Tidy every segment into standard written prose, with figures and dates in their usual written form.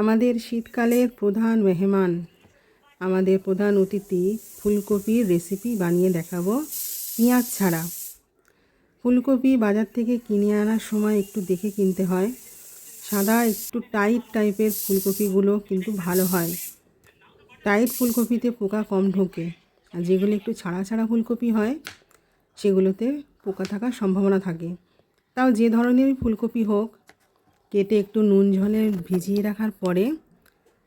আমাদের শীতকালের প্রধান মেহমান, আমাদের প্রধান অতিথি ফুলকপির রেসিপি বানিয়ে দেখাবো পেঁয়াজ ছাড়া। ফুলকপি বাজার থেকে কিনে আনার সময় একটু দেখে কিনতে হয়। সাদা একটু টাইট টাইপের ফুলকপিগুলো কিন্তু ভালো হয়। টাইট ফুলকপিতে পোকা কম ঢোকে, আর যেগুলো একটু ছাড়া ছাড়া ফুলকপি হয় সেগুলোতে পোকা থাকার সম্ভাবনা থাকে। তাও যে ধরনেরই ফুলকপি হোক, কেটে একটু নুন জলে ভিজিয়ে রাখার পরে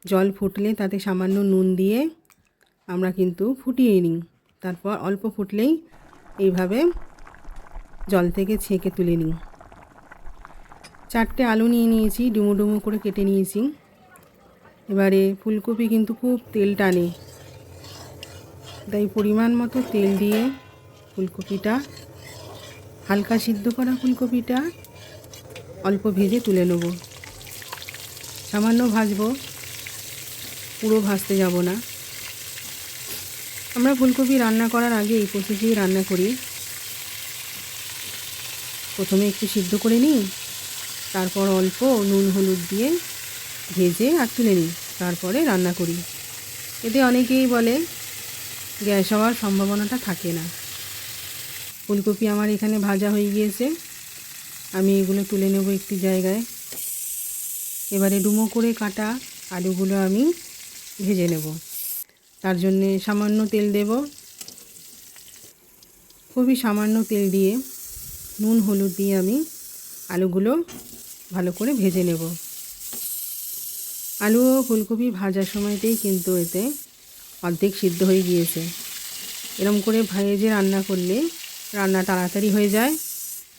জল ফুটলে তাতে সামান্য নুন দিয়ে আমরা কিন্তু ফুটিয়ে নিই। তারপর অল্প ফুটলেই এইভাবে জল থেকে ছেঁকে তুলে নিই। 4টে আলু নিয়ে নিয়েছি, ডুমো ডুমো করে কেটে নিয়েছি। এবারে ফুলকপি কিন্তু খুব তেল টানে, তাই পরিমাণ মতো তেল দিয়ে ফুলকপিটা, হালকা সিদ্ধ করা ফুলকপিটা অল্প ভেজে তুলে নেব। সামান্য ভাজবো, পুরো ভাজতে যাব না। আমরা ফুলকপি রান্না করার আগে এই প্রসেসেই রান্না করি। প্রথমে একটু সিদ্ধ করে নিই, তারপর অল্প নুন হলুদ দিয়ে ভেজে আর তুলে নিই, তারপরে রান্না করি। এতে অনেকেই বলে গ্যাস হওয়ার সম্ভাবনাটা থাকে না। ফুলকপি আমার এখানে ভাজা হয়ে গিয়েছে, আমি এগুলো তুলে নেব একটি জায়গায়। এবারে ডুমো করে কাটা আলুগুলো আমি ভেজে নেব। তার জন্যে সামান্য তেল দেব, খুবই সামান্য তেল দিয়ে নুন হলুদ দিয়ে আমি আলুগুলো ভালো করে ভেজে নেব। আলু ও ফুলকপি ভাজার সময়তেই কিন্তু এতে অর্ধেক সিদ্ধ হয়ে গিয়েছে। এরকম করে ভেজে রান্না করলে রান্না তাড়াতাড়ি হয়ে যায়,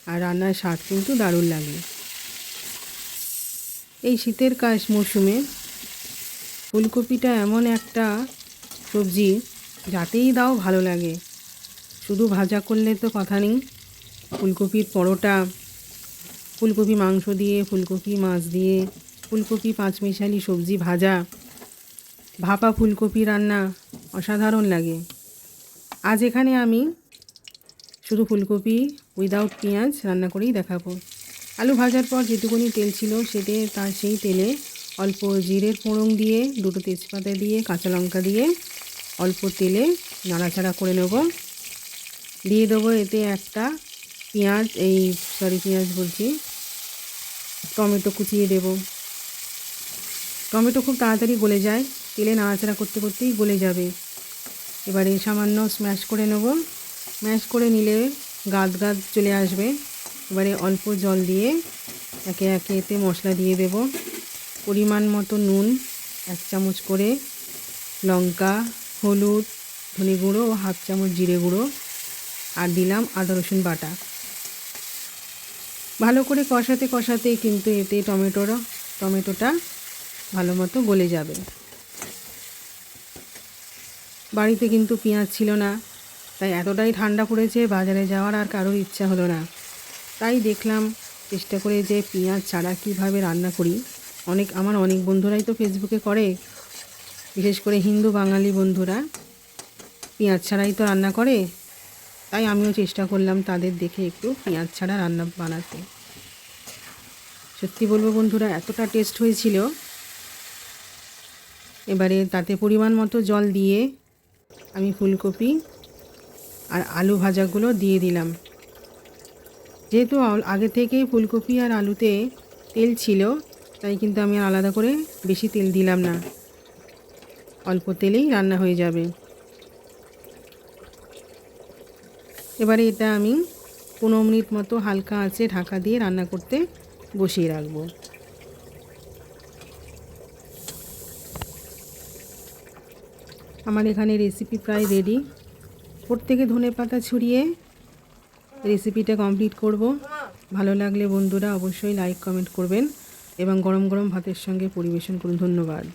আর রান্নার স্বাদ কিন্তু দারুণ লাগে। এই শীতের মরশুমে ফুলকপিটা এমন একটা সবজি যাতেই দাও ভালো লাগে। শুধু ভাজা করলে তো কথা নেই, ফুলকপির পরোটা, ফুলকপি মাংস দিয়ে, ফুলকপি মাছ দিয়ে, ফুলকপি পাঁচমিশালি সবজি ভাজা, ভাপা ফুলকপি রান্না অসাধারণ লাগে। আজ এখানে আমি শুধু ফুলকপি উইদাউট পেঁয়াজ রান্না করেই দেখাবো। আলু ভাজার পর যেটুকুনি তেল ছিল সেই তেলে অল্প জিরের ফোড়ন দিয়ে, 2টো তেজপাতা দিয়ে, কাঁচা লঙ্কা দিয়ে অল্প তেলে নাড়াচাড়া করে নেব। দিয়ে দেবো এতে একটা টমেটো কুচিয়ে দেব। টমেটো খুব তাড়াতাড়ি গলে যায়, তেলে নাড়াচাড়া করতে করতেই গলে যাবে। এবারে সামান্য স্ম্যাশ করে নেব। স্ম্যাশ করে নিলে গাদ চলে আসবে। এবারে অল্প জল দিয়ে একে একে এতে মশলা দিয়ে দেব। পরিমাণ মতো নুন 1 চামচ করে, লঙ্কা, হলুদ, ধনে গুঁড়ো ও 1/2 চামচ জিরে গুঁড়ো, আর দিলাম আদা রসুন বাটা। ভালো করে কষাতে কষাতে কিন্তু এতে টমেটোটা ভালো মতো গলে যাবে। বাড়িতে কিন্তু পেঁয়াজ ছিল না, তাই এতটাই ঠান্ডা পড়েছে বাজারে যাওয়ার আর কারোর ইচ্ছা হলো না। তাই দেখলাম চেষ্টা করে যে পেঁয়াজ ছাড়া কীভাবে রান্না করি। আমার অনেক বন্ধুরাই তো ফেসবুকে করে, বিশেষ করে হিন্দু বাঙালি বন্ধুরা পেঁয়াজ ছাড়াই তো রান্না করে। তাই আমিও চেষ্টা করলাম তাদের দেখে একটু পেঁয়াজ ছাড়া রান্না বানাতে। সত্যি বলবো বন্ধুরা, এতটা টেস্ট হয়েছিল। এবারে তাতে পরিমাণ মতো জল দিয়ে আমি ফুলকপি আর আলু ভাজাগুলো দিয়ে দিলাম। যেহেতু আগে থেকেই ফুলকপি আর আলুতে তেল ছিল, তাই কিন্তু আমি আলাদা করে বেশি তেল দিলাম না, অল্প তেলেই রান্না হয়ে যাবে। এবারে এটা আমি 15 মিনিট মতো হালকা আঁচে ঢাকা দিয়ে রান্না করতে বসিয়ে রাখবো। আমার এখানে রেসিপি প্রায় রেডি। ওপর থেকে ধনেপাতা ছড়িয়ে রেসিপিটা কমপ্লিট করব। ভালো লাগলে বন্ধুরা অবশ্যই লাইক কমেন্ট করবেন এবং গরম গরম ভাতের সঙ্গে পরিবেশন করুন। ধন্যবাদ।